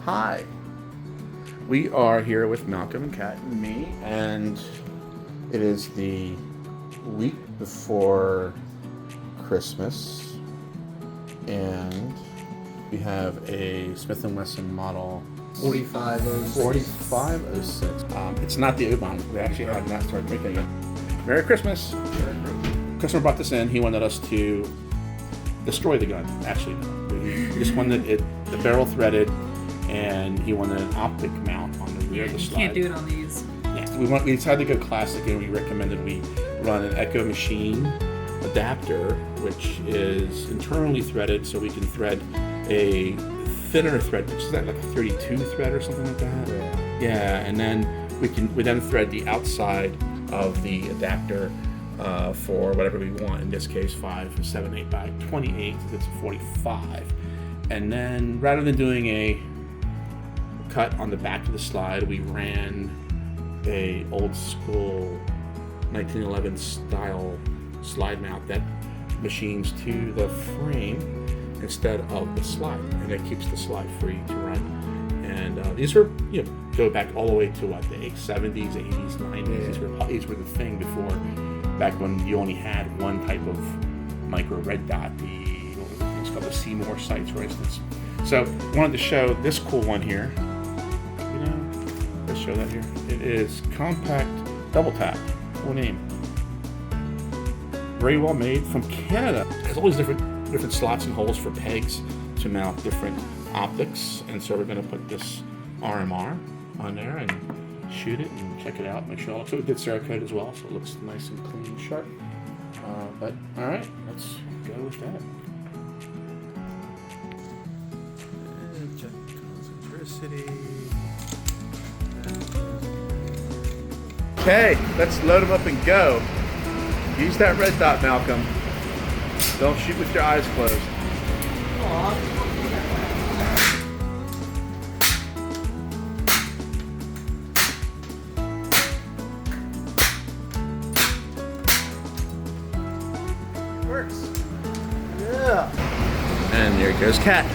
Hi. We are here with Malcolm and Kat and me, and it is the week before Christmas, and we have a Smith and Wesson model 4506. It's not the U-bomb. We actually have not started making it. Merry Christmas. Customer brought this in. He wanted us to destroy the gun. Actually, no. He just wanted the barrel threaded, and he wanted an optic mount on the rear of the slide. You can't do it on these. Yeah, we decided to go classic, and we recommended we run an Echo Machine adapter, which is internally threaded, so we can thread a thinner thread, which is that like a 32 thread or something like that. Yeah, and then we then thread the outside of the adapter for whatever we want. In this case, 578 by 28. It's a 45. And then rather than doing a cut on the back of the slide, we ran a old school 1911 style slide mount that machines to the frame instead of the slide, and it keeps the slide free to run. And these are, go back all the way to what, the 70s, 80s, 90s. These were the thing before, back when you only had one type of micro red dot, it's called the Seymour sights, for instance. So I wanted to show this cool one here. Let's show that here. It is compact double tap. Cool name. Very well made, from Canada. It has all these different slots and holes for pegs to mount different optics, and so we're going to put this RMR on there and shoot it and check it out. Make sure it looks good. Cerakote as well, so it looks nice and clean and sharp. But all right, let's go with that. And check concentricity. Okay, let's load them up and go. Use that red dot, Malcolm. Don't shoot with your eyes closed. Works. Yeah. And there goes Cat.